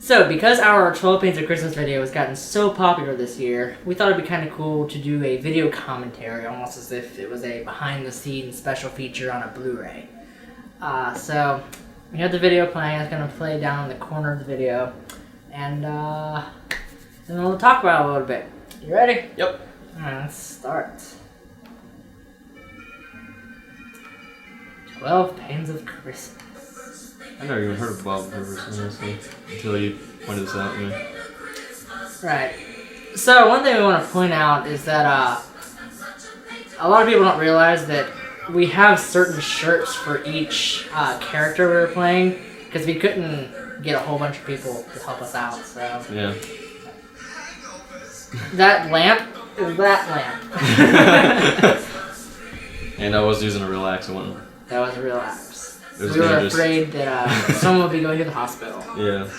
So, because our 12 Pains of Christmas video has gotten so popular this year, we thought it'd be kind of cool to do a video commentary, almost as if it was a behind-the-scenes special feature on a Blu-ray. So, we have the video playing. It's going to play down in the corner of the video, and then we'll talk about it a little bit. You ready? Yep. Alright, let's start. 12 Pains of Christmas. I never even heard of Bob Rivers, honestly, until you pointed this out to me. Right. So, one thing we want to point out is that a lot of people don't realize that we have certain shirts for each character we were playing, because we couldn't get a whole bunch of people to help us out, so... Yeah. That lamp is that lamp. And I was using a real axe one. That was a real axe. We were dangerous. afraid that someone would be going to the hospital. Yeah.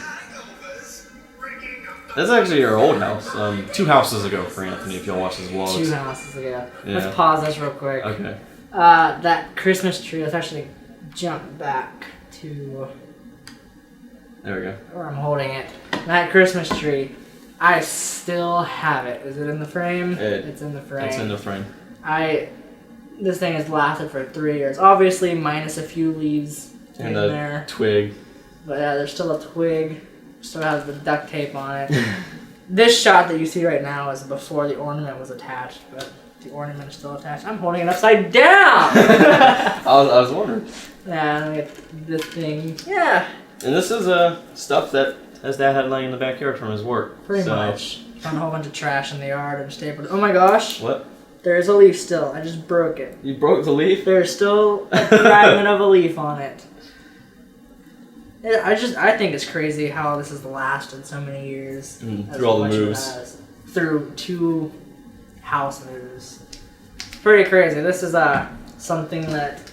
That's actually our old house. 2 houses ago for Anthony, if y'all watch his vlogs. 2 houses ago. Yeah. Let's pause this real quick. Okay. That Christmas tree, let's actually jump back to There we go. where I'm holding it. That Christmas tree, I still have it. Is it in the frame? It's in the frame. It's in the frame. This thing has lasted for 3 years. Obviously, minus a few leaves in And a there. twig. But yeah, there's still a twig. Still has the duct tape on it. This shot that you see right now is before the ornament was attached, but the ornament is still attached. I'm holding it upside down! I was wondering. Yeah, let me get this thing. Yeah. And this is stuff that his dad had laying in the backyard from his work. Pretty much. Found a whole bunch of trash in the yard and stapled it. Oh my gosh. What? There's a leaf still. I just broke it. You broke the leaf? There's still a fragment of a leaf on it. I think it's crazy how this has lasted so many years. Through all the moves. Through 2 house moves. It's pretty crazy. This is something that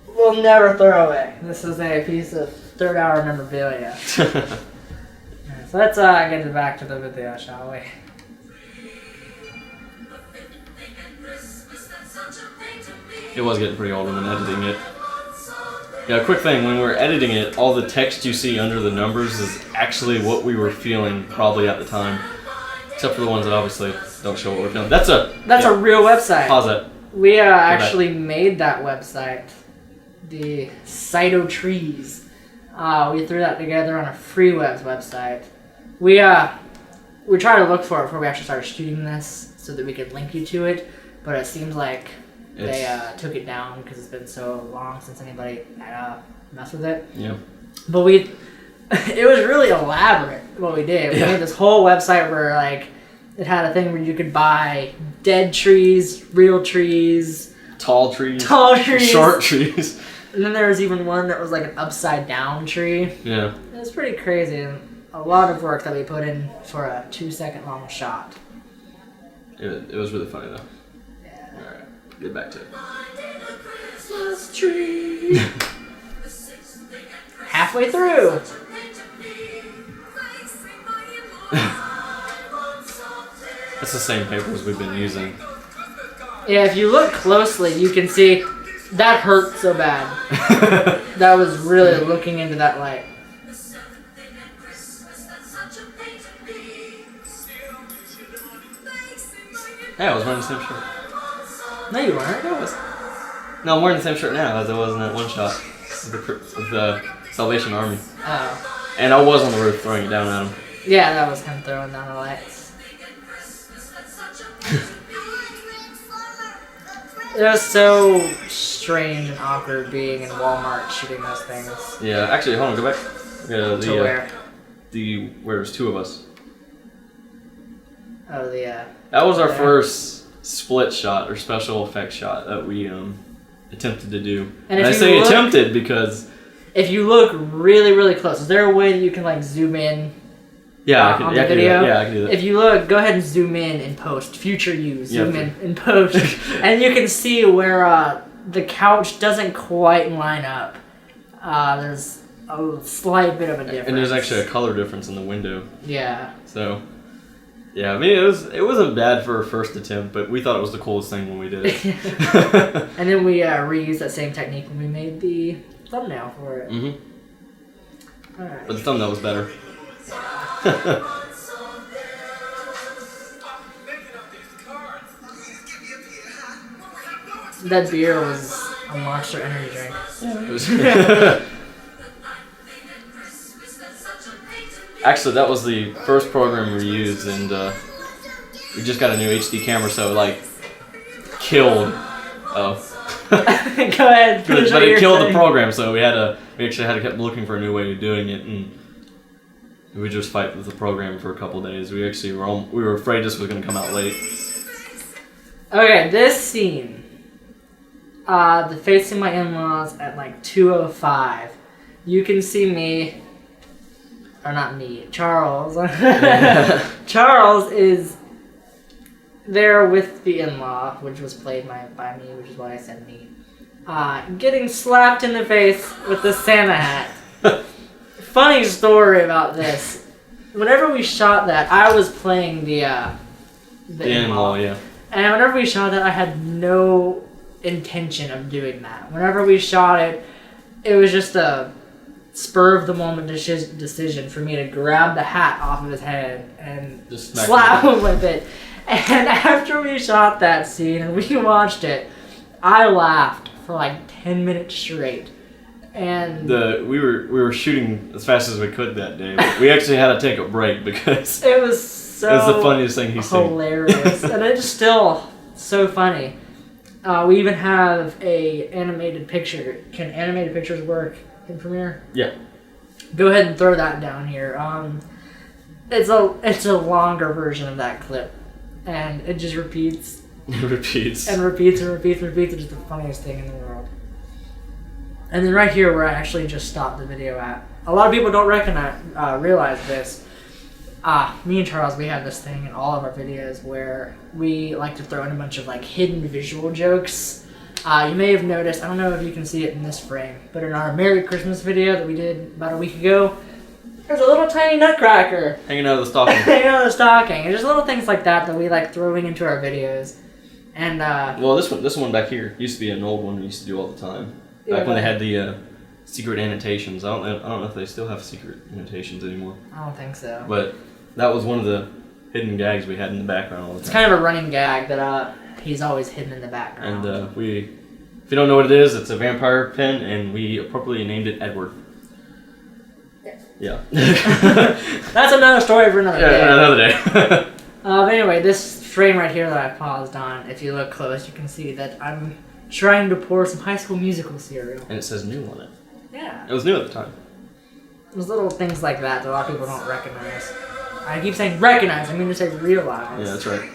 we'll never throw away. This is a piece of third-hour memorabilia. So let's get back to the video, shall we? It was getting pretty old when editing it. Yeah, quick thing, when we're editing it, all the text you see under the numbers is actually what we were feeling probably at the time. Except for the ones that obviously don't show what we're feeling. That's a real website. Pause that. We actually made that website. The Cyto Trees. We threw that together on a FreeWebs website. We tried to look for it before we actually started shooting this so that we could link you to it, but it seems like they took it down because it's been so long since anybody messed with it. Yeah. But it was really elaborate what we did. We made this whole website where it had a thing where you could buy dead trees, real trees, tall trees, short trees. And then there was even one that was like an upside down tree. Yeah. It was pretty crazy and a lot of work that we put in for a 2-second long shot. It was really funny though. Yeah. Alright, get back to it. Christmas tree. Halfway through. That's the same papers we've been using. Yeah, if you look closely, you can see that hurt so bad. That was really looking into that light. Yeah, I was wearing the same shirt. No, you weren't. Yeah, I was. No, I'm wearing the same shirt now as I was in that one shot of the Salvation Army. Oh. And I was on the roof throwing it down at him. Yeah, that was him throwing down the lights. It was so strange and awkward being in Walmart shooting those things. Yeah, actually, hold on, go back. To where? Where there's 2 of us. Oh, That was our first split shot or special effects shot that we attempted to do. And I say attempted because if you look really, really close, is there a way that you can zoom in? Yeah, on the video. Yeah, I can do that. If you look, go ahead and zoom in post. Future you, zoom in post, and you can see where the couch doesn't quite line up. There's a slight bit of a difference. And there's actually a color difference in the window. Yeah. So, yeah, I mean, it wasn't bad for a first attempt, but we thought it was the coolest thing when we did it. And then we reused that same technique when we made the thumbnail for it. Mm-hmm. All right. But the thumbnail was better. That beer was a Monster Energy drink. It was Actually, that was the first program we used, and we just got a new HD camera, so like killed. Oh. Go ahead. But it killed the program, so we actually had to keep looking for a new way of doing it, and we just fight with the program for a couple of days. We were afraid this was going to come out late. Okay, this scene. The facing my in-laws at like 2:05. You can see me, or not me, Charles. Charles is there with the in-law, which was played by me, which is why I said me. Getting slapped in the face with the Santa hat. Funny story about this. Whenever we shot that, I was playing the in-law, yeah. And whenever we shot that, I had no intention of doing that. Whenever we shot it, it was just a spur of the moment decision for me to grab the hat off of his head and just slap him with it. And after we shot that scene and we watched it, I laughed for like 10 minutes straight. And we were shooting as fast as we could that day, but we actually had to take a break because it was so it was the funniest thing he's seen. Hilarious. And it's still so funny. We even have a animated picture. Can animated pictures work in Premiere? Yeah. Go ahead and throw that down here. It's a longer version of that clip, and it just repeats. It repeats. And repeats and repeats and repeats. It's just the funniest thing in the world. And then right here, where I actually just stopped the video at. A lot of people don't realize this. Me and Charles, we have this thing in all of our videos where we like to throw in a bunch of like hidden visual jokes. You may have noticed, I don't know if you can see it in this frame, but in our Merry Christmas video that we did about a week ago, there's a little tiny nutcracker hanging out of the stocking. hanging out of the stocking. And just little things like that we like throwing into our videos. And well, this one back here used to be an old one we used to do all the time. Back when they had the secret annotations. I don't know if they still have secret annotations anymore. I don't think so. But that was one of the hidden gags we had in the background all the time. It's kind of a running gag that he's always hidden in the background. And if you don't know what it is, it's a vampire pen, and we appropriately named it Edward. Yeah. That's another story for another day. Yeah, another day. But anyway, this frame right here that I paused on, if you look close, you can see that I'm trying to pour some High School Musical cereal. And it says new on it. Yeah. It was new at the time. There's little things like that a lot of people don't recognize. I keep saying recognize, I mean to say realize. Yeah, that's right.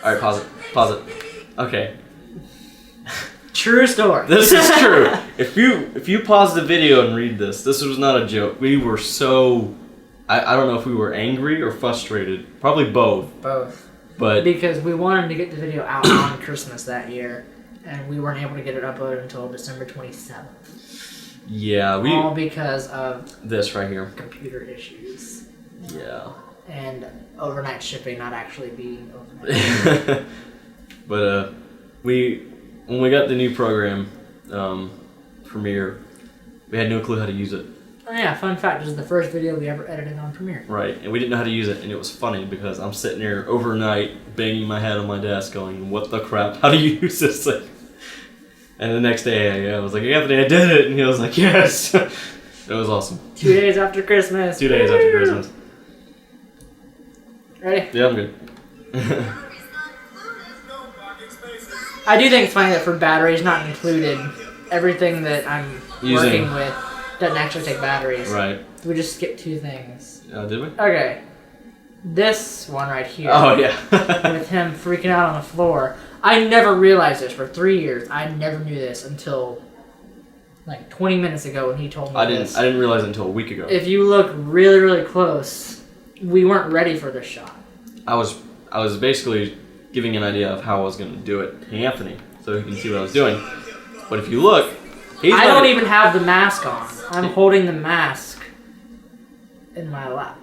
Alright, pause it. Okay. True story. This is true. If you pause the video and read this was not a joke. We were so... I don't know if we were angry or frustrated. Probably both. Both. But because we wanted to get the video out on Christmas that year, and we weren't able to get it uploaded until December 27th. Yeah, all because of this right here. Computer issues. Yeah. And overnight shipping not actually being overnight. But when we got the new program, Premiere, we had no clue how to use it. Oh yeah, fun fact, this is the first video we ever edited on Premiere. Right, and we didn't know how to use it, and it was funny because I'm sitting there overnight banging my head on my desk going, what the crap, how do you use this thing? And the next day I was like, Anthony, I did it, and he was like, yes! It was awesome. 2 days after Christmas. 2 days after Christmas. Ready? Yeah, I'm good. I do think it's funny that for batteries not included, everything that I'm working with doesn't actually take batteries. Right. We just skipped 2 things. Did we? Okay. This one right here. Oh, yeah. with him freaking out on the floor. I never realized this for 3 years. I never knew this until like 20 minutes ago when he told me this. I didn't realize it until a week ago. If you look really, really close, we weren't ready for this shot. I was basically giving an idea of how I was going to do it to Anthony so he can see what I was doing. But if you look, I don't even have the mask on. I'm holding the mask in my lap.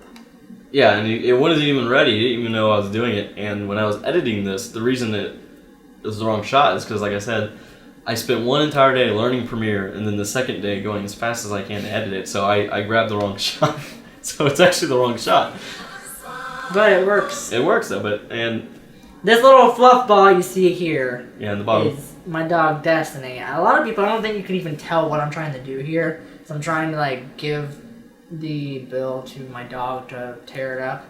Yeah, and it wasn't even ready. He didn't even know I was doing it. And when I was editing this, the reason that it was the wrong shot is because, like I said, I spent one entire day learning Premiere, and then the second day going as fast as I can to edit it. So I grabbed the wrong shot. So it's actually the wrong shot. But it works. It works though, and this little fluff ball you see here, yeah, in the bottom, is my dog Destiny. A lot of people, I don't think you can even tell what I'm trying to do here. So I'm trying to like give the bill to my dog to tear it up.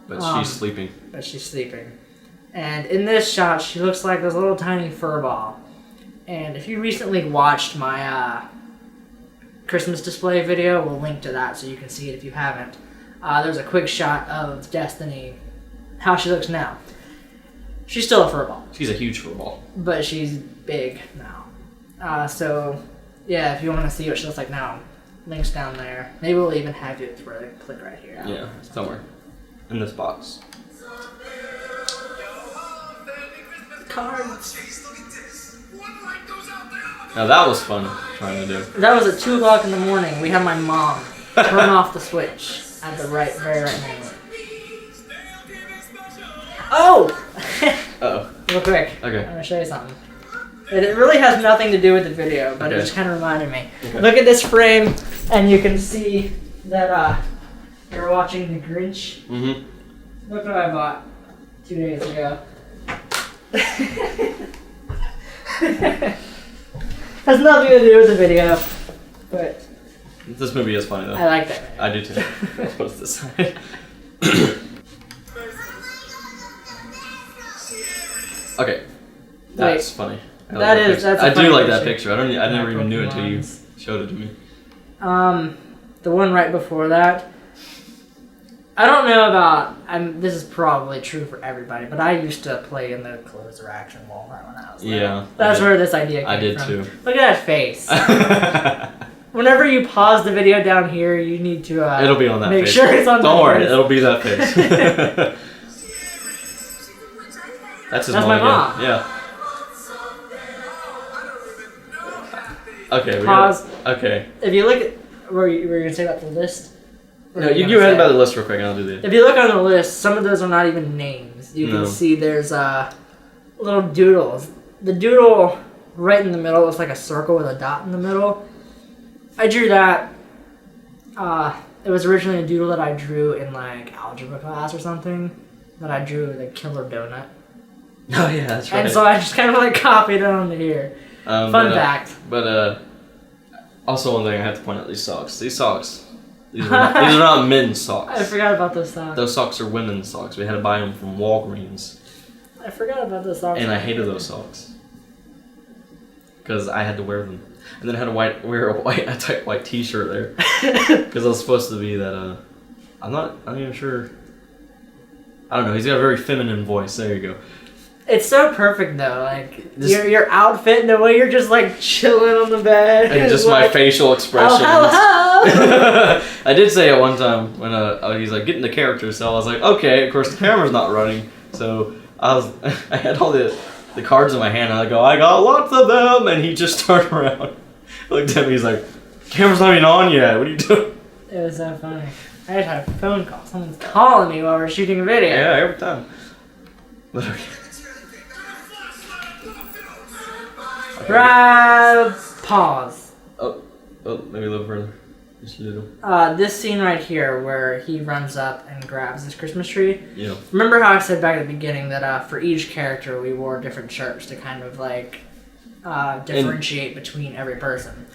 But she's sleeping. But she's sleeping. And in this shot, she looks like this little tiny fur ball. And if you recently watched my Christmas display video, we'll link to that so you can see it if you haven't. There's a quick shot of Destiny, how she looks now. She's still a fur ball. She's a huge fur ball. But she's big now. So, yeah, if you want to see what she looks like now, link's down there. Maybe we'll even have you click right here. Yeah, somewhere. In this box. Cards. Now that was fun trying to do. That was at 2 o'clock in the morning. We had my mom turn off the switch at the very right moment. Oh! Uh-oh. Real quick. Okay. I'm going to show you something. It really has nothing to do with the video, but okay. It just kind of reminded me. Okay. Look at this frame, and you can see that you're watching The Grinch. Mm-hmm. Look what I bought 2 days ago. Has nothing to do with the video, but this movie is funny though. I like that. I do too. What's this side? Okay, that's funny. That's a I do funny like that picture. picture. I never even knew until you showed it to me. The one right before that. I don't know about. This is probably true for everybody, but I used to play in the closer action Walmart when I was there. Yeah, that's where this idea came from. I did too. Look at that face. Whenever you pause the video down here, you need to. It'll be on that make face. Sure it's on. Don't worry, face. it'll be that face. That's his That's mom my mom. again. Yeah. Okay. Pause. Okay. If you look at were you gonna say about the list? No, you go ahead about the list real quick, and I'll do the. If you look on the list, some of those are not even names. You can see there's little doodles. The doodle right in the middle looks like a circle with a dot in the middle. I drew that. It was originally a doodle that I drew in like algebra class or something. That I drew the killer donut. Oh yeah, that's right. And so I just kind of like copied it onto here. Fun fact. But also one thing I have to point out: these socks. These are not men's socks. I forgot about those socks. Those socks are women's socks. We had to buy them from Walgreens. I forgot about those socks. And I hated those socks because I had to wear them, and then I had to wear a tight white T-shirt there because I was supposed to be that. I'm not even sure. I don't know. He's got a very feminine voice. There you go. It's so perfect though, like your outfit and the way you're just like chilling on the bed. And just like, my facial expressions. Oh, hello. I did say at one time when he's like getting the character, so I was like, okay, of course the camera's not running, so I had all the cards in my hand, and I go, I got lots of them, and he just turned around, looked at me, he's like, camera's not even on yet, what are you doing? It was so funny. I just had a phone call. Someone's calling me while we're shooting a video. Yeah, every time. But okay. Pause. Oh, maybe a little further. Just a little. This scene right here where he runs up and grabs this Christmas tree. Yeah. Remember how I said back at the beginning that for each character we wore different shirts to kind of like differentiate between every person.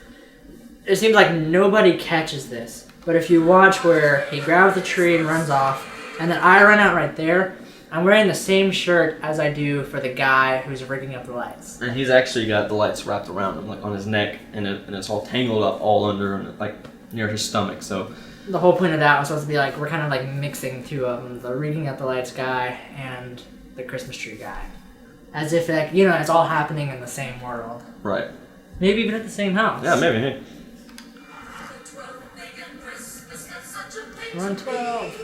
It seems like nobody catches this, but if you watch where he grabs the tree and runs off, and then I run out right there, I'm wearing the same shirt as I do for the guy who's rigging up the lights. And he's actually got the lights wrapped around him, like on his neck, and it's all tangled up all under, and like near his stomach. So the whole point of that was supposed to be like we're kind of like mixing two of them, the rigging up the lights guy and the Christmas tree guy, as if like it's all happening in the same world. Right. Maybe even at the same house. Yeah, maybe. Hey. We're on 12.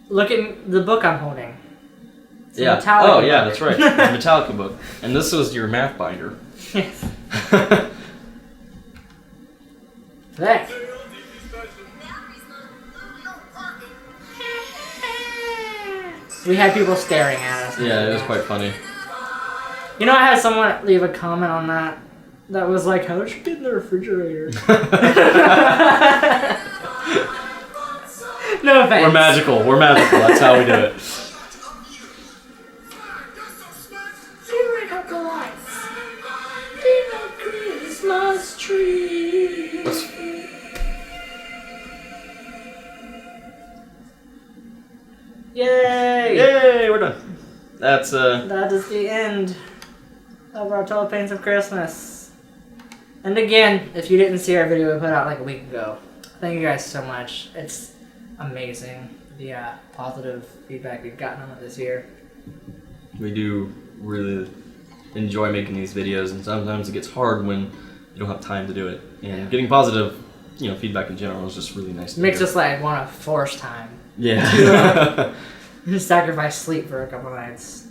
Look at the book I'm holding. It's yeah. Metallica yeah, book. that's right. The Metallica book. And this was your math binder. Yes. Thanks. We had people staring at us. Yeah, it was quite funny. You know, I had someone leave a comment on that was like, how did you get in the refrigerator? No offense. We're magical. We're magical. That's how we do it. Christmas tree. Yay! Yay! We're done. That's That is the end of our 12 Paints of Christmas. And again, if you didn't see our video we put out like a week ago, thank you guys so much. It's amazing the positive feedback we've gotten on it this year. We do really enjoy making these videos, and sometimes it gets hard when you don't have time to do it. And getting positive, feedback in general is just really nice. To Makes hear. us like want to force time. Yeah. To sacrifice sleep for a couple nights.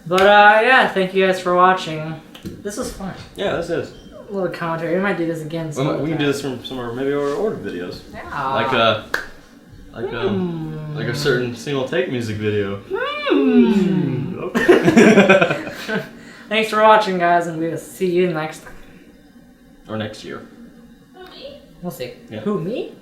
But yeah, thank you guys for watching. This was fun. Yeah, this is. A little commentary. We might do this again. We can do this from some of our maybe our order videos. Yeah. Like a certain single take music video. Okay. Thanks for watching, guys, and we will see you next time. Or next year. We'll see. Yeah. Who, me?